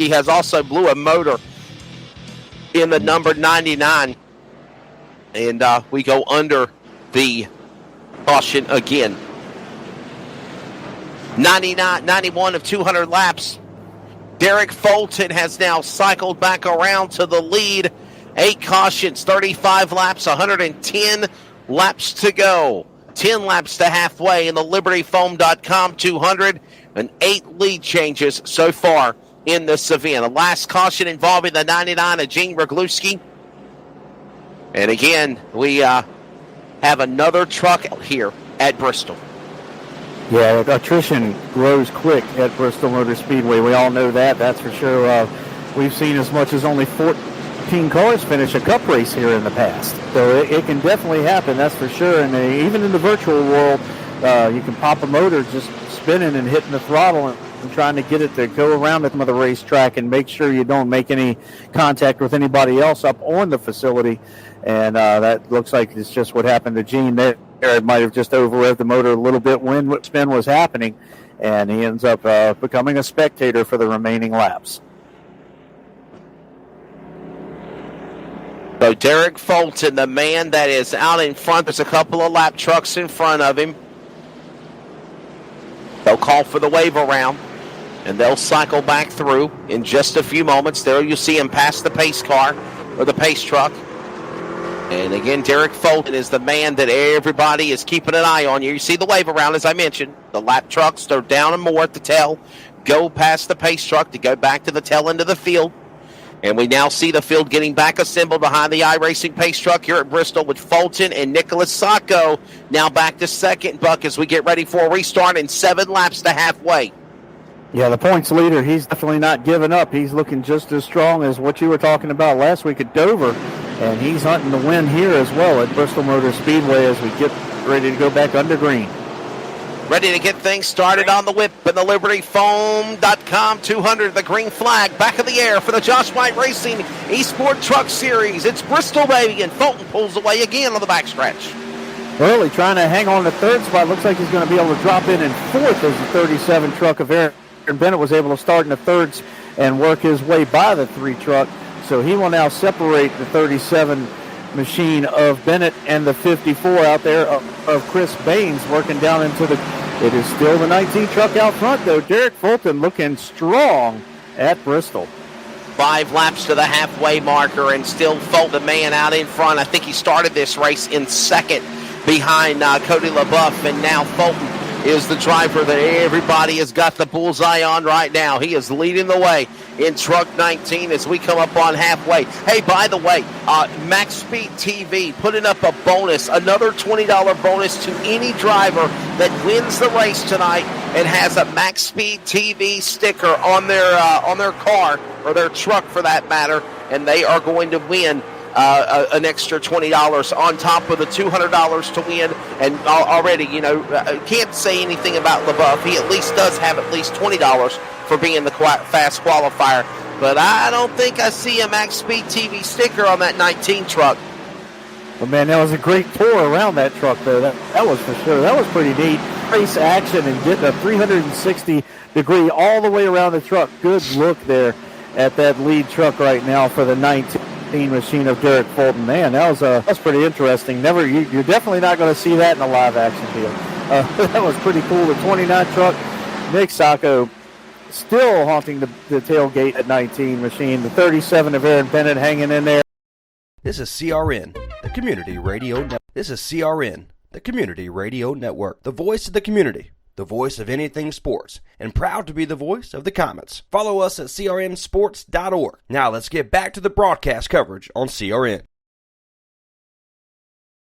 Reglewski has also blew a motor in the number 99. And we go under the caution again. 91 of 200 laps. Derek Fulton has now cycled back around to the lead. 8 cautions, 35 laps, 110 laps to go. 10 laps to halfway in the LibertyFoam.com 200, and 8 lead changes so far in this event. The last caution involving the 99 of Gene Reglewski. And again, we have another truck here at Bristol. Yeah, attrition grows quick at Bristol Motor Speedway. We all know that, that's for sure. We've seen as much as only 14 cars finish a cup race here in the past. So it can definitely happen, that's for sure. And even in the virtual world, you can pop a motor just spinning and hitting the throttle and trying to get it to go around at the racetrack and make sure you don't make any contact with anybody else up on the facility. And that looks like it's just what happened to Gene there. It might have just over-revved the motor a little bit when what spin was happening, and he ends up becoming a spectator for the remaining laps. So Derek Fulton, the man that is out in front, there's a couple of lap trucks in front of him. They'll call for the wave around, and they'll cycle back through in just a few moments. There you'll see him pass the pace car, or the pace truck. And again, Derek Fulton is the man that everybody is keeping an eye on. You see the wave around, as I mentioned. The lap trucks, they're down and more at the tail. Go past the pace truck to go back to the tail end of the field. And we now see the field getting back assembled behind the iRacing pace truck here at Bristol with Fulton and Nicholas Sacco now back to second, Buck, as we get ready for a restart in 7 laps to halfway. Yeah, the points leader, he's definitely not giving up. He's looking just as strong as what you were talking about last week at Dover. And he's hunting the win here as well at Bristol Motor Speedway as we get ready to go back under green. Ready to get things started on the whip in the LibertyFoam.com 200. The green flag back in the air for the Josh White Racing eSport Truck Series. It's Bristol, baby, and Fulton pulls away again on the backstretch. Early trying to hang on the third spot. Looks like he's going to be able to drop in fourth as the 37 truck of Aaron Bennett was able to start in the thirds and work his way by the 3 truck. So he will now separate the 37 machine of Bennett and the 54 out there of Chris Baines working down into the... It is still the 19 truck out front, though. Derek Fulton looking strong at Bristol. 5 laps to the halfway marker, and still Fulton, the man out in front. I think he started this race in second behind Cody LaBeouf, and now Fulton is the driver that everybody has got the bullseye on right now. He is leading the way in truck 19 as we come up on halfway. Hey, by the way, Max Speed TV putting up a bonus, another $20 bonus to any driver that wins the race tonight and has a Max Speed TV sticker on their car, or their truck for that matter, and they are going to win an extra $20 on top of the $200 to win. And already, can't say anything about LaBeouf. He at least does have at least $20 for being the fast qualifier. But I don't think I see a Max Speed TV sticker on that 19 truck. Well, man, that was a great tour around that truck, though. That was for sure. That was pretty neat. Race action and getting a 360-degree all the way around the truck. Good look there at that lead truck right now for the 19 machine of Derek Fulton. Man, that's pretty interesting. You're definitely not going to see that in a live action deal. That was pretty cool. The 29 truck, Nick Sacco, still haunting the tailgate at 19 machine. The 37 of Aaron Bennett hanging in there. This is CRN, the Community Radio Network. This is CRN, the Community Radio Network, the voice of the community, the voice of anything sports, and proud to be the voice of the Comets. Follow us at crnsports.org. Now let's get back to the broadcast coverage on CRN.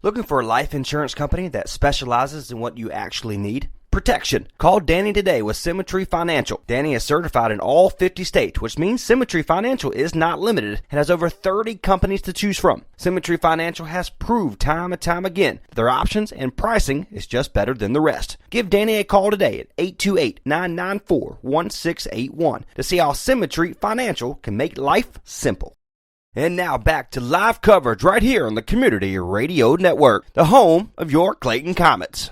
Looking for a life insurance company that specializes in what you actually need? Protection. Call Danny today with Symmetry Financial. Danny is certified in all 50 states, which means Symmetry Financial is not limited and has over 30 companies to choose from. Symmetry Financial has proved time and time again that their options and pricing is just better than the rest. Give Danny a call today at 828-994-1681 to see how Symmetry Financial can make life simple. And now back to live coverage right here on the Community Radio Network, the home of your Clayton Comets.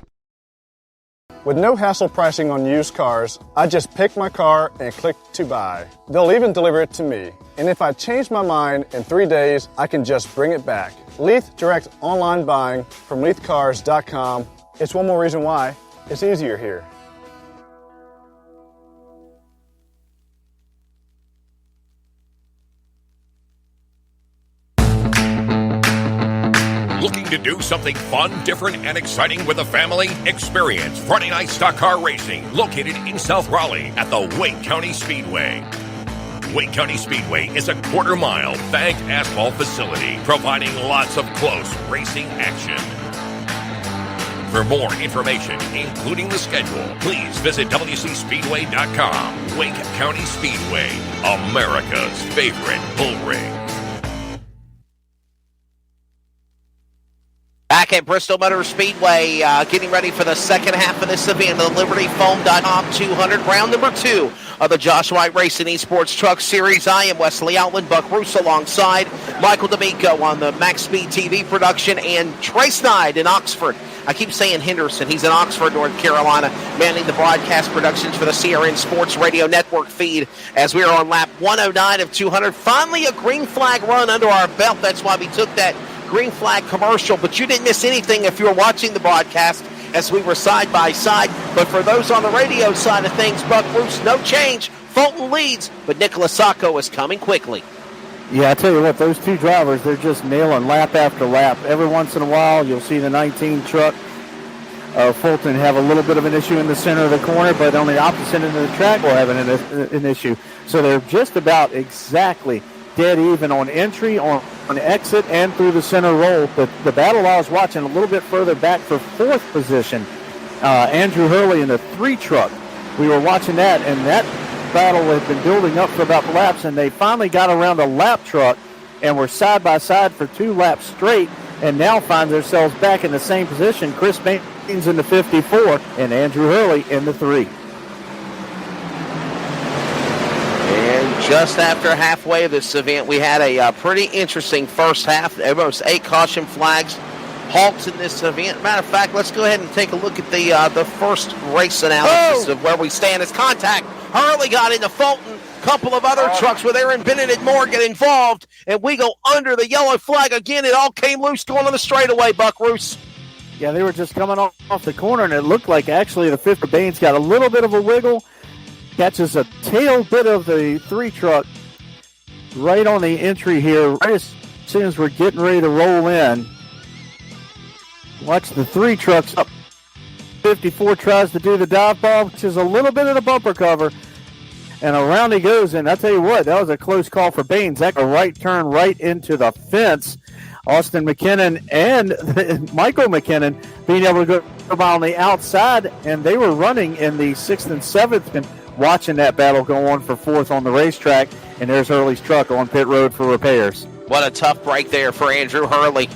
With no hassle pricing on used cars, I just pick my car and click to buy. They'll even deliver it to me. And if I change my mind in 3 days, I can just bring it back. Leith Direct Online Buying from leithcars.com. It's one more reason why it's easier here. Looking to do something fun, different, and exciting with the family? Experience Friday Night Stock Car Racing, located in South Raleigh at the Wake County Speedway. Wake County Speedway is a quarter-mile banked asphalt facility, providing lots of close racing action. For more information, including the schedule, please visit WCSpeedway.com. Wake County Speedway, America's favorite bull ring. Back at Bristol Motor Speedway, getting ready for the second half of this event, the LibertyFoam.com 200, round number 2 of the Josh White Racing eSports Truck Series. I am Wesley Outland, Buck Roos alongside Michael D'Amico on the Max Speed TV production, and Trace Knight in Oxford. I keep saying Henderson. He's in Oxford, North Carolina, manning the broadcast productions for the CRN Sports Radio Network feed as we are on lap 109 of 200. Finally a green flag run under our belt. That's why we took that green flag commercial, but you didn't miss anything if you were watching the broadcast as we were side by side. But for those on the radio side of things, Buck Roos, no change. Fulton leads, but Nicholas Sacco is coming quickly. Yeah, I tell you what, those two drivers, they're just nailing lap after lap. Every once in a while, you'll see the 19 truck Fulton have a little bit of an issue in the center of the corner, but on the opposite end of the track, we're having an issue. So they're just about exactly dead even on entry, on exit, and through the center roll. But the battle I was watching a little bit further back for fourth position, Andrew Hurley in the 3 truck. We were watching that, and that battle had been building up for about laps, and they finally got around a lap truck and were side by side for 2 laps straight, and now find themselves back in the same position. Chris Baines in the 54 and Andrew Hurley in the 3. And just after halfway of this event, we had a pretty interesting first half. Almost 8 caution flags, halts in this event. Matter of fact, let's go ahead and take a look at the first race analysis of where we stand as contact. Hurley got into Fulton. A couple of other trucks with Aaron Bennett and Moore get involved, and we go under the yellow flag again. It all came loose going on the straightaway, Buck Roos. Yeah, they were just coming off the corner, and it looked like actually the 5th for Baines got a little bit of a wiggle. Catches a tail bit of the 3 truck right on the entry here, right as soon as we're getting ready to roll in. Watch the 3 trucks up. 54 tries to do the dive bomb, which is a little bit of the bumper cover, and around he goes. And I tell you what, that was a close call for Baines. That a right turn right into the fence. Austin McKinnon and Michael McKinnon being able to go by on the outside, and they were running in the 6th and 7th and watching that battle go on for 4th on the racetrack. And there's Hurley's truck on pit road for repairs. What a tough break there for Andrew Hurley.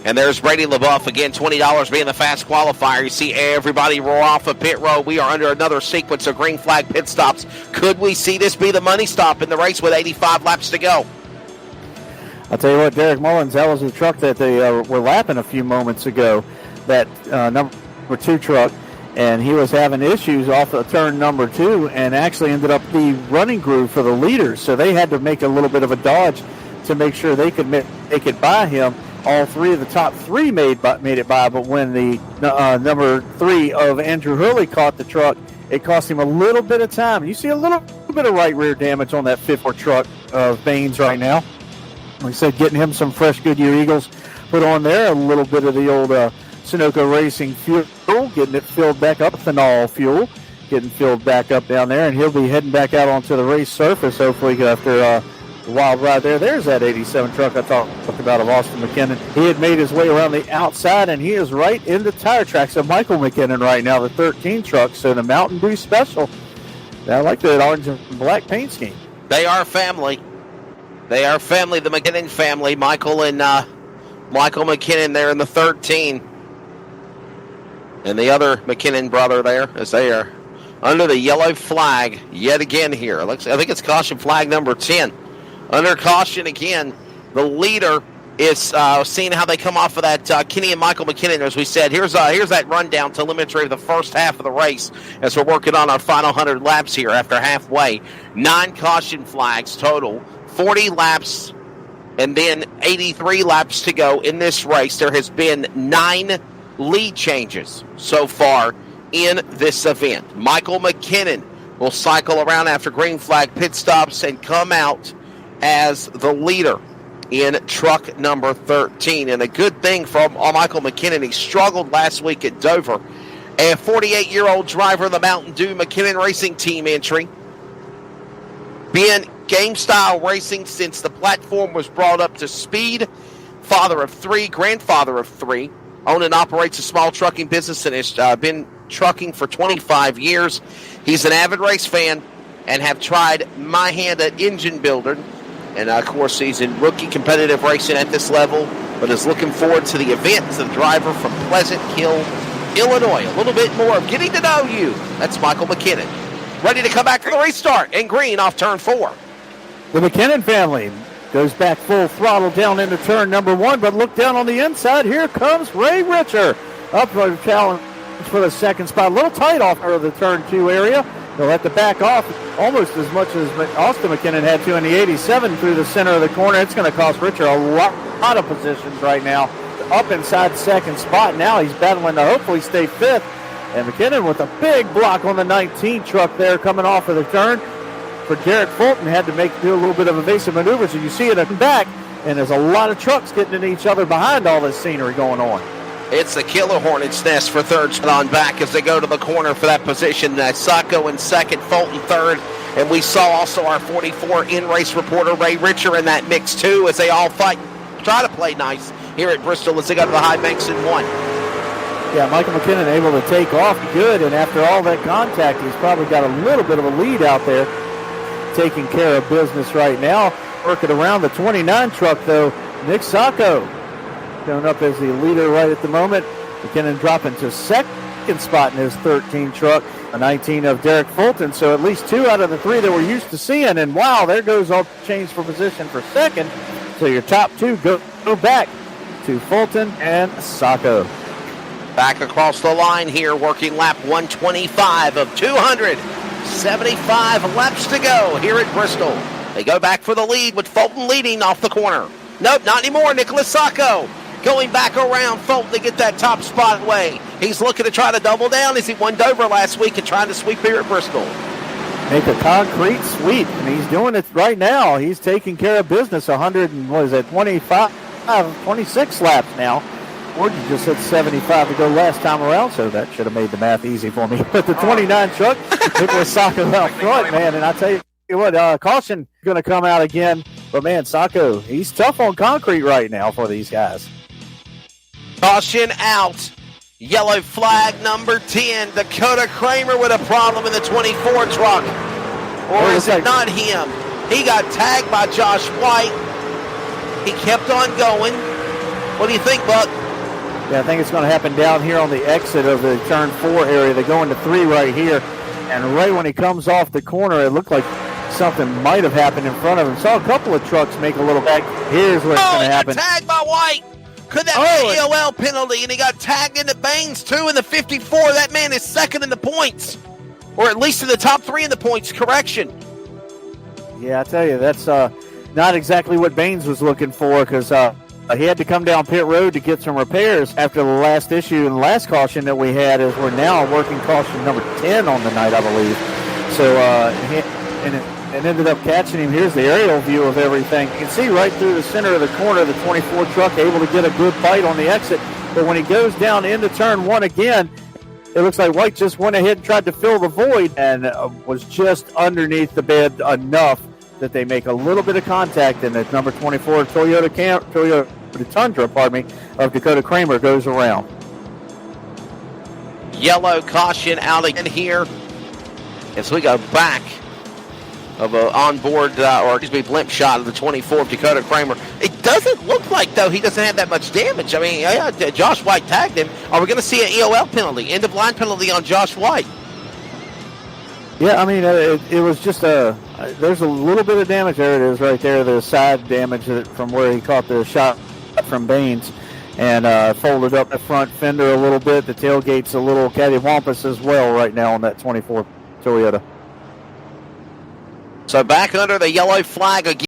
And there's Brady LaBeouf again, $20 being the fast qualifier. You see everybody roll off of pit road. We are under another sequence of green flag pit stops. Could we see this be the money stop in the race with 85 laps to go? I'll tell you what, Derek Mullins, that was the truck that they were lapping a few moments ago, that number 2 truck, and he was having issues off of turn number 2 and actually ended up the running groove for the leaders. So they had to make a little bit of a dodge to make sure they could make it by him. All 3 of the top 3 made it by, but when the number 3 of Andrew Hurley caught the truck, it cost him a little bit of time. You see a little bit of right rear damage on that 5th truck of Baines right now. Like I said, getting him some fresh Goodyear Eagles put on there, a little bit of the old Sunoco Racing fuel, getting it filled back up, ethanol fuel, getting filled back up down there, and he'll be heading back out onto the race surface, hopefully, after a wild ride there. There's that 87 truck I talked about of Austin McKinnon. He had made his way around the outside, and he is right in the tire tracks of Michael McKinnon right now, the 13 truck, so the Mountain Dew Special. I like that orange and black paint scheme. They are family. They are family, the McKinnon family. Michael and Michael McKinnon there in the 13. And the other McKinnon brother there as they are under the yellow flag yet again here. I think it's caution flag number 10. Under caution again, the leader is seeing how they come off of that Kenny and Michael McKinnon. As we said, here's that rundown telemetry of the first half of the race as we're working on our final 100 laps here after halfway. 9 caution flags total, 40 laps, and then 83 laps to go in this race. There has been 9 lead changes so far in this event. Michael McKinnon will cycle around after green flag pit stops and come out as the leader in truck number 13. And a good thing for Michael McKinnon, he struggled last week at Dover. A 48-year-old driver of the Mountain Dew McKinnon Racing Team entry. Been game-style racing since the platform was brought up to speed. Father of 3, grandfather of 3. Owns and operates a small trucking business and has been trucking for 25 years. He's an avid race fan and have tried my hand at engine builder. And, of course, he's in rookie competitive racing at this level, but is looking forward to the event as a driver from Pleasant Hill, Illinois. A little bit more of getting to know you. That's Michael McKinnon. Ready to come back for the restart in green off turn 4. The McKinnon family goes back full throttle down into turn number 1, but look down on the inside. Here comes Ray Richer up for the challenge for the second spot. A little tight off of the turn 2 area. They'll have to back off almost as much as Austin McKinnon had to in the 87 through the center of the corner. It's going to cost Richer a lot of positions right now. Up inside second spot. Now he's battling to hopefully stay 5th. And McKinnon with a big block on the 19 truck there coming off of the turn. For Derek Fulton had to do a little bit of evasive maneuvers. And you see it in the back. And there's a lot of trucks getting in each other behind all this scenery going on. It's the Killer Hornets' nest for third on back as they go to the corner for that position. Sacco in second, Fulton third. And we saw also our 44 in-race reporter, Ray Richer, in that mix too as they all fight, try to play nice here at Bristol as they go to the high banks in 1. Yeah, Michael McKinnon able to take off good, and after all that contact, he's probably got a little bit of a lead out there, taking care of business right now. Working around the 29 truck, though, Nick Sacco going up as the leader right at the moment. McKinnon dropping to second spot in his 13 truck, a 19 of Derek Fulton. So at least 2 out of the 3 that we're used to seeing. And wow, there goes all change for position for second. So your top 2 go back to Fulton and Sacco. Back across the line here, working lap 125 of 275 laps to go here at Bristol. They go back for the lead with Fulton leading off the corner. Nope, not anymore. Nicholas Sacco going back around Fulton to get that top spot away. He's looking to try to double down as he won Dover last week and trying to sweep here at Bristol. Make a concrete sweep, and he's doing it right now. He's taking care of business. 26 laps now. Or you just said 75 to go last time around, so that should have made the math easy for me. But the 29 truck, Nicholas Sacco out front, man, and I tell you what, caution going to come out again. But, man, Sacco, he's tough on concrete right now for these guys. Caution out. Yellow flag number 10. Dakota Kramer with a problem in the 24 truck. Or is it not him? He got tagged by Josh White. He kept on going. What do you think, Buck? Yeah, I think it's going to happen down here on the exit of the turn 4 area. They go into 3 right here. And right when he comes off the corner, it looked like something might have happened in front of him. Saw a couple of trucks make a little back. Here's what's going to happen. He got tagged by White. Could that be an EOL penalty? And he got tagged into Baines, too, in the 54. That man is second in the points. Or at least in the top 3 in the points. Correction. Yeah, I tell you, that's not exactly what Baines was looking for because he had to come down pit road to get some repairs after the last issue and the last caution that we had is we're now working caution number 10 on the night, I believe. So, and ended up catching him. Here's the aerial view of everything. You can see right through the center of the corner, the 24 truck able to get a good bite on the exit. But when he goes down into turn 1 again, it looks like White just went ahead and tried to fill the void and was just underneath the bed enough that they make a little bit of contact, and the number 24 Toyota Tundra, of Dakota Kramer goes around. Yellow caution out again here as we go back of an onboard, blimp shot of the 24 of Dakota Kramer. It doesn't look like, though, he doesn't have that much damage. I mean, Josh White tagged him. Are we going to see an EOL penalty, end-of-line penalty on Josh White? Yeah, I mean, it was just there's a little bit of damage. There it is right there, the side damage from where he caught the shot from Baines, and folded up the front fender a little bit. The tailgate's a little cattywampus as well right now on that 24 Toyota. So back under the yellow flag again.